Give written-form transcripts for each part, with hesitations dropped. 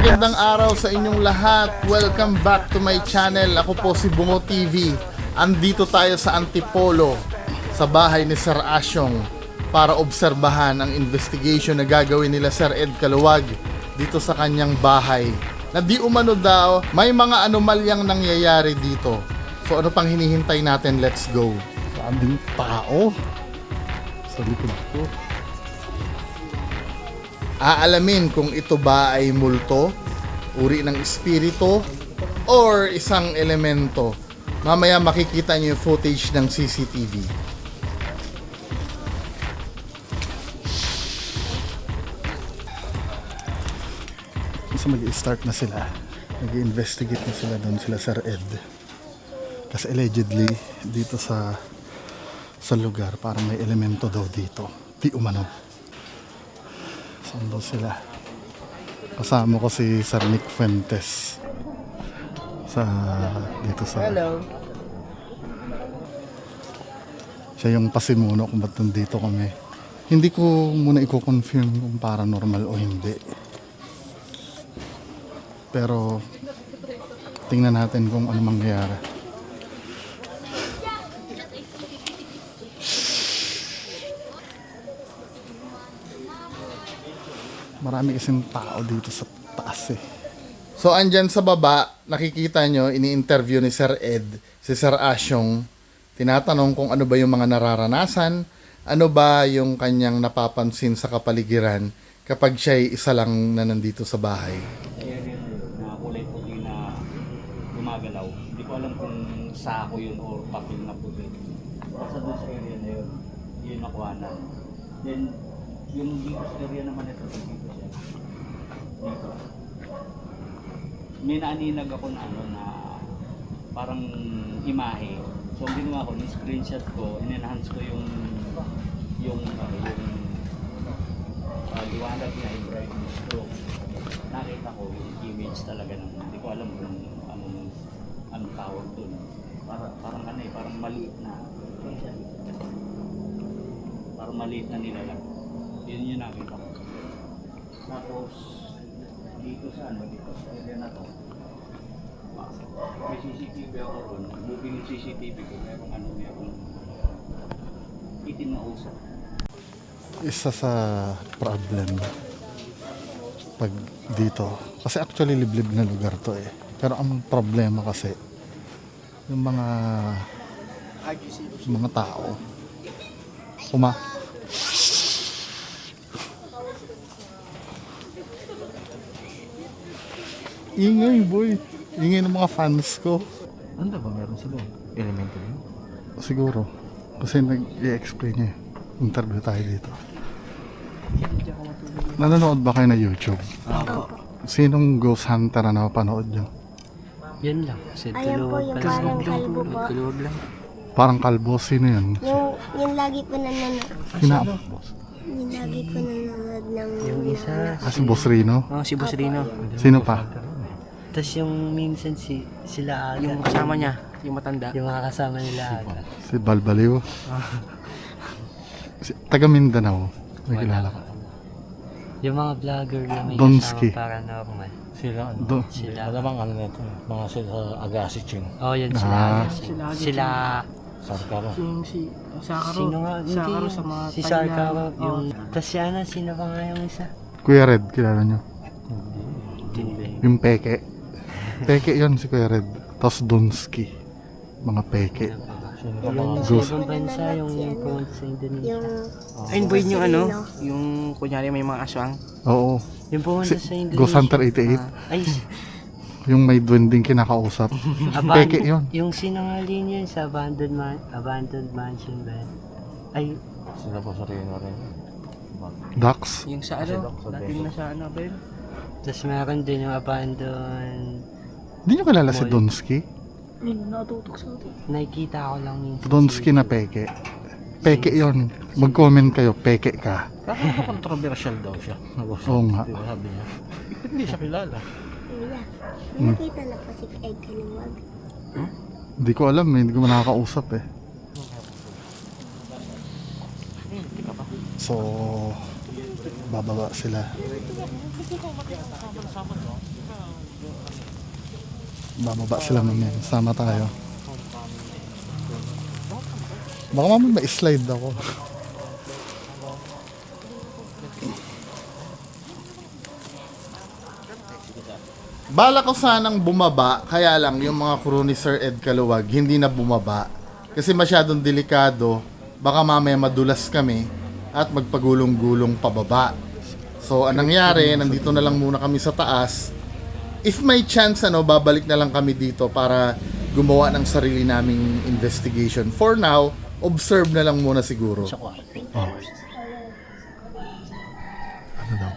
magandang araw sa inyong lahat. Welcome back to my channel. Ako po si Bungo TV. Andito tayo sa Antipolo, sa bahay ni Sir Asyong, para obserbahan ang investigation na gagawin nila Sir Ed Caluwag dito sa kanyang bahay. Na di umano daw, may mga anomalyang nangyayari dito. So ano pang hinihintay natin? Let's go. Daming tao sa likod ko. Aalamin kung ito ba ay multo, uri ng espiritu, or isang elemento. Mamaya makikita niyo yung footage ng CCTV. So mag-i-start na sila. Mag-i-investigate na sila doon sila Sir Ed. Kasi allegedly dito sa lugar parang may elemento daw dito. Di umano. Saan daw sila? Kasama ko si Sir Nick Fuentes dito sa... Hello. Siya yung pasimuno kung ba't nandito kami. Hindi ko muna i-confirm kung paranormal o hindi. Pero tingnan natin kung ano mangyayari. Marami kasing tao dito sa taas eh. So andyan sa baba, nakikita nyo, ini-interview ni Sir Ed, si Sir Asyong. Tinatanong kung ano ba yung mga nararanasan, ano ba yung kanyang napapansin sa kapaligiran kapag siya'y isa lang na nandito sa bahay. Ayan yun, na kulay puti na gumagalaw. Hindi ko alam kung sako yun or papel na puti. Basta doon sa area na yun, yun nakuha na. Then, yung dito sa area naman ito, dito siya. Dito. May naaninag ako na ano na parang imahe. So ang ginawa ko, ni-screenshot ko, in-enhance ko yung liwanag niya, yung brightness ko. Nakita ko yung image talaga ng, hindi ko alam kung anong tawag dun. Parang ano eh, parang maliit na. Parang maliit na nilalag. Yun yung nakita ko. Tapos, dito sa area na to, may CCTV ako ron. Moving yung CCTV ko, merong itim na usap. Isa sa problem pag dito, kasi actually liblib na lugar to eh. Pero ang problema kasi, yung mga tao, ingay boy. Ingay ng mga fans ko. Ano ba meron sa loob? Elementary? Siguro. Kasi nag-i-explain niya. Interview tayo dito. Nanonood ba kayo na YouTube? Oo. Sinong ghost hunter na napapanood nyo? Yan lang. Ayan po yung parang kalbo po. Kaluwag lang. Parang kalbo. Sino yun? Yung lagi po nanonood. Yung lagi po nanonood ng... Yung isa. Si Boss Rino? Oh, si Boss Rino. Sino pa? Tapos yung minsan sila Aga. Yung kasama niya, yung matanda. Yung mga kasama nila Aga. Si Balbaliw? Taga Mindanao. May kilala ko. Yung mga vlogger na may Donski. kasama paranormal. Sila, Sila. malamang ano nito, mga sila Agassi Ching, Oh, yan sila. Sila. Sarkaro. Yung si Sakaro. Sino nga? Sakaro Hindi. sa mga Si Sarkaro. Yung... Tapos si sino pa nga yung isa? Kuya Red, kilala nyo? Hindi. Yung Peke. Peke yun si Kuya Red. Tapos Donski. Mga Peke. Sino ka Yung mga sa ibang bansa, yung pumunta sa Indonesia. Yung... Ayun boy yung ano, yung kunyari may mga aswang. Oo. Yung pumunta sa Indonesia. Ghost Hunter 88. Ay, Yung may duwending kinakausap. Peke yun. Yung sinangalin yun sa abandoned mansion ba? Ay, sila po sa Rino rin. Dax. Yung sa ano, dating na sa ano ba yun? tapos meron din yung abandoned. Hindi nyo kilala si Donski? Yun, natutok sa atin. Nakikita ko lang minsan. Donski na Peke. Peke yun. Mag-comment kayo, Peke ka. Parang controversial daw siya. Oo nga. Diba sabi niya? Hindi siya kilala. Kuya, may nakita na po si Ed Caluwag. Hindi ko alam eh, hindi ko nakakausap eh. So, bababa sila. Bababa sila mamaya. Sama tayo. Baka mamaya ma-slide ako. Bala ko sanang bumaba, kaya lang yung mga crew ni Sir Ed Caluwag hindi na bumaba. Kasi masyadong delikado, baka mamaya madulas kami at magpagulong-gulong pababa. So anong nangyari, nandito na lang muna kami sa taas. If may chance, babalik na lang kami dito para gumawa ng sarili naming investigation. For now, observe na lang muna siguro. Sa kwarto. Oh. Ano daw?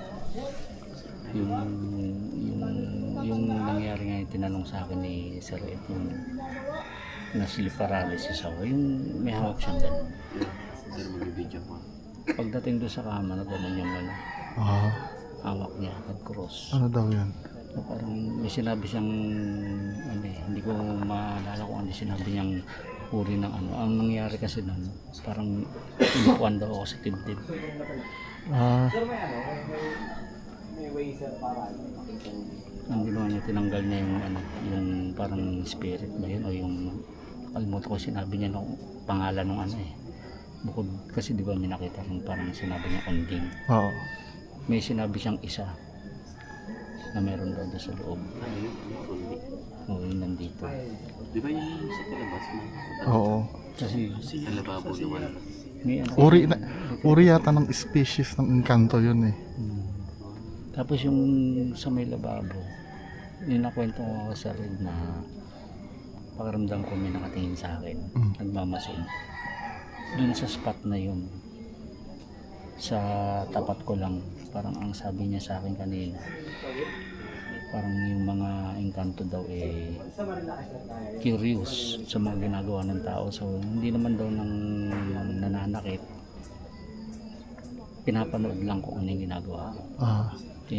Yung nangyari nga yung tinanong sa akin ni Sir Ed, yung na sleep paralysis ako, yung may hawak siyang gano'n. Pagdating doon sa kama na gano'n yung Ah, hawak niya, nag-cross. ano daw yan? So, parang may sinabi siyang, hindi ko maalala kung ano sinabi niyang uri ng ano. Ang nangyari kasi nun, parang inukuan daw ako sa dibdib. Ah, Ang ginawa niya, tinanggal niya yung yung parang spirit ba yun, o yung kalimutan ko sinabi niya ng pangalan ng bukod kasi di ba may nakita rin parang sinabi niya onding, oo. may sinabi siyang isa na meron daw doon sa loob. Oo, yun nandito. Di ba yung sa palabas na? Oo. Kasi Sa lababo naman. may Uri yata ng species ng engkanto yun eh. Tapos yung sa may lababo, yung nakwento ko sa red na pakiramdam ko may nakatingin sa akin, nagmamasid. Doon sa spot na yun, sa tapat ko lang, parang ang sabi niya sa akin kanina, parang yung mga engkanto daw curious sa mga ginagawa ng tao. So hindi naman daw nang nananakit, pinapanood lang kung ano yung ginagawa ko. Ah,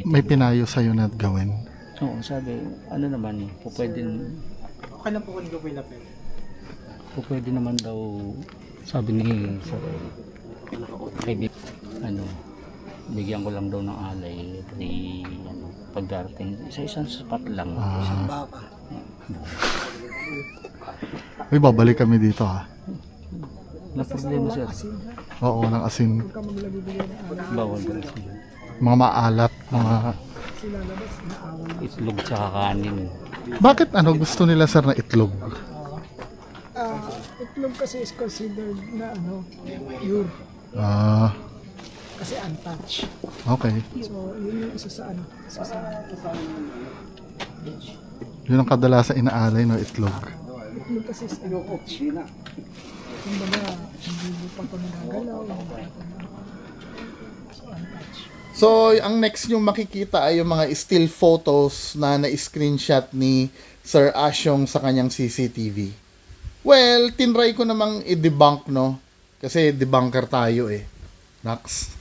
may pinayo sa'yo na gawin. Oo, sabi, ano naman, pwede Okay lang po kung gawin na pwede naman daw, sabi ni Sir, bigyan ko lang daw ng alay, pagdarating, isa-isang spot lang. Uy, babalik kami dito ha. Na problema, sir, Oo, ng asin. bawal daw siya. Mga maalat, mga... Itlog tsaka kanin. Bakit gusto nila sir na itlog? Itlog kasi is considered na pure Ah, kasi untouched. okay. So yun yung isa sa Yun ang kadalasan inaalay, no, itlog. itlog kasi is untouched. Kumbaga hindi mo pa ito nagagalaw. So untouched. So, ang next nyo makikita ay yung mga still photos na na-screenshot ni Sir Asyong sa kanyang CCTV. Well, tinry ko namang i-debunk, no? Kasi debunker tayo eh. Nax.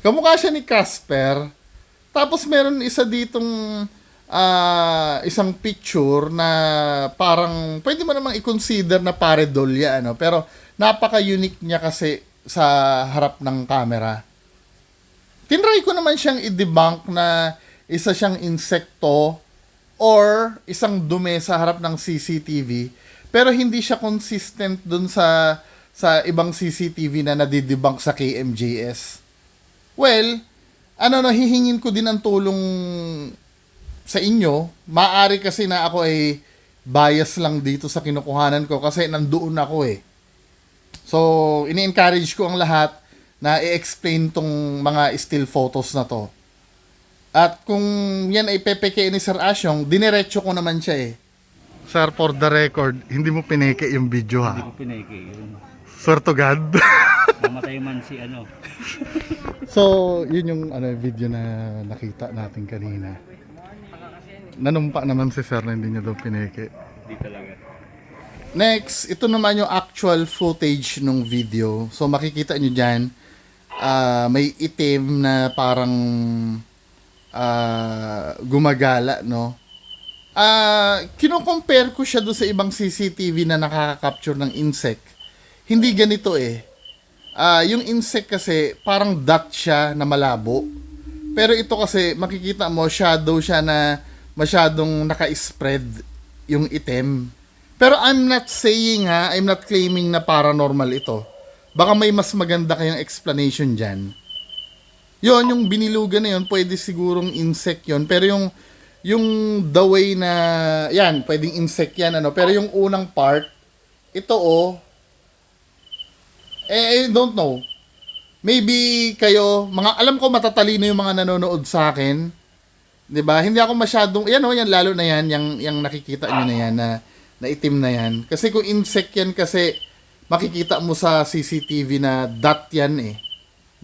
Kamukha siya ni Casper. Tapos meron isa ditong isang picture na parang pwede mo namang i-consider na pareidolia, ano? Pero napaka-unique niya kasi sa harap ng camera. Tinry ko naman siyang i-debunk na isa siyang insekto or isang dumi sa harap ng CCTV, pero hindi siya consistent dun sa ibang CCTV na nadidebunk sa KMJS. Well, hihingin ko din ang tulong sa inyo. Maaari kasi na ako ay bias lang dito sa kinukuhanan ko kasi nandoon ako eh. So, ini-encourage ko ang lahat na i-explain tong mga still photos na to. At kung yan ay pepeke ni Sir Asyong, diniretso ko naman siya eh. Sir, for the record, hindi mo pineke yung video ha? Hindi ko pineke yun. Swear to God. Namatay man si So, yun yung video na nakita natin kanina. Nanumpa naman si Sir na hindi niya daw pineke. Hindi talaga. Next, ito naman yung actual footage ng video. So, makikita nyo dyan, may itim na parang gumagala, no? Kino-compare ko siya doon sa ibang CCTV na nakaka-capture ng insect. Hindi ganito eh. Yung insect kasi parang dot siya na malabo. Pero ito kasi makikita mo shadow siya na masyadong naka-spread yung itim. Pero I'm not saying I'm not claiming na paranormal ito. Baka may mas maganda kayong explanation dyan. Yon, yung binilugan na yun, pwede sigurong insect yon. Pero yung the way na, yan, pwedeng insect yan, ano. Pero yung unang part, ito I don't know. Maybe kayo, alam ko matatalino yung mga nanonood sa akin. 'Di ba? Hindi ako masyadong, yan lalo na yan, yung nakikita niyo na yan, na itim na yan. Kasi kung insect yan kasi, makikita mo sa CCTV na dot yan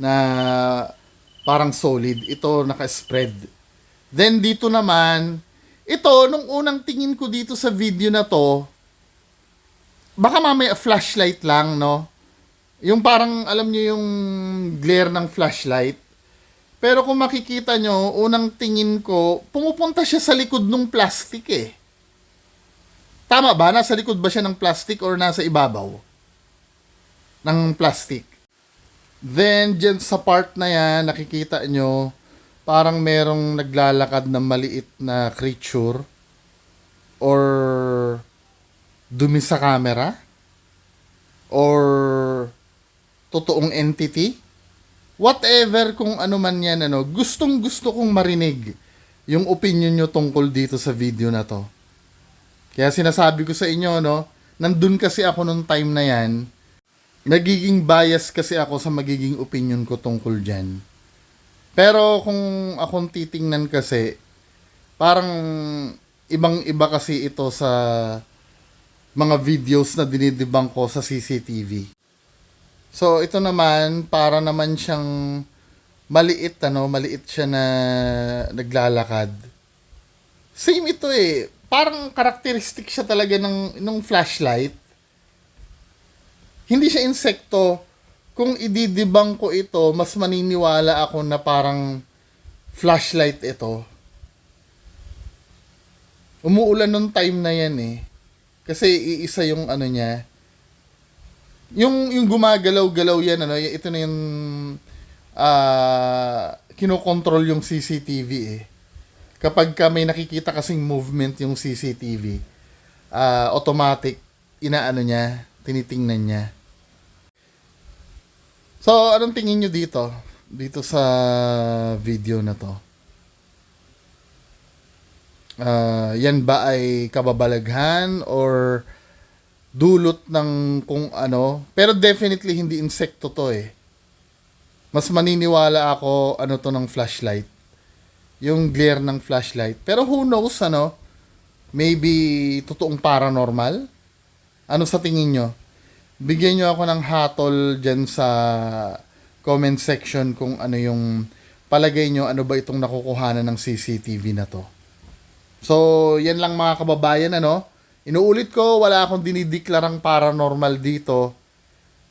na parang solid. Ito naka-spread. Then dito naman, ito, nung unang tingin ko dito sa video na to, baka mamaya flashlight lang, no? Yung parang, alam nyo yung glare ng flashlight. Pero kung makikita nyo, unang tingin ko, pumupunta siya sa likod ng plastic Tama ba? Nasa likod ba siya ng plastic or nasa ibabaw ng plastic? Then, dyan sa part na yan, nakikita nyo, parang merong naglalakad na maliit na creature or dumi sa camera or totoong entity. Whatever kung ano man yan, gustong gusto kong marinig yung opinion nyo tungkol dito sa video na to. Kaya sinasabi ko sa inyo, nandun kasi ako nung time na yan, nagiging bias kasi ako sa magiging opinion ko tungkol dyan. Pero kung akong titingnan kasi, parang ibang-iba kasi ito sa mga videos na dinidibang ko sa CCTV. So, ito naman, para naman siyang maliit, maliit siya na naglalakad. Same ito Parang karakteristik siya talaga ng flashlight. Hindi siya insekto. Kung ididibang ko ito, mas maniniwala ako na parang flashlight ito. Umuulan nung time na yan Kasi iisa yung niya. Yung gumagalaw-galaw yan, ito na yung kinokontrol yung CCTV Kapag may nakikita kasing movement yung CCTV, automatic, niya, tinitingnan niya. So, anong tingin nyo dito? Dito sa video na to? Yan ba ay kababalaghan or dulot ng kung ano? Pero definitely hindi insekto to Mas maniniwala ako to ng flashlight. Yung glare ng flashlight. Pero who knows, maybe totoong paranormal? Ano sa tingin nyo? Bigyan nyo ako ng hatol dyan sa comment section kung ano yung palagay nyo, ano ba itong nakukuhanan ng CCTV na to. So, yan lang mga kababayan, Inuulit ko, wala akong dinideklarang paranormal dito.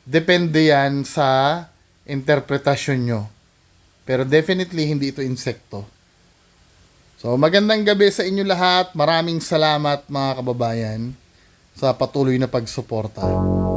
Depende yan sa interpretasyon nyo. Pero definitely, hindi ito insekto. So, magandang gabi sa inyo lahat. Maraming salamat mga kababayan sa patuloy na pagsuporta.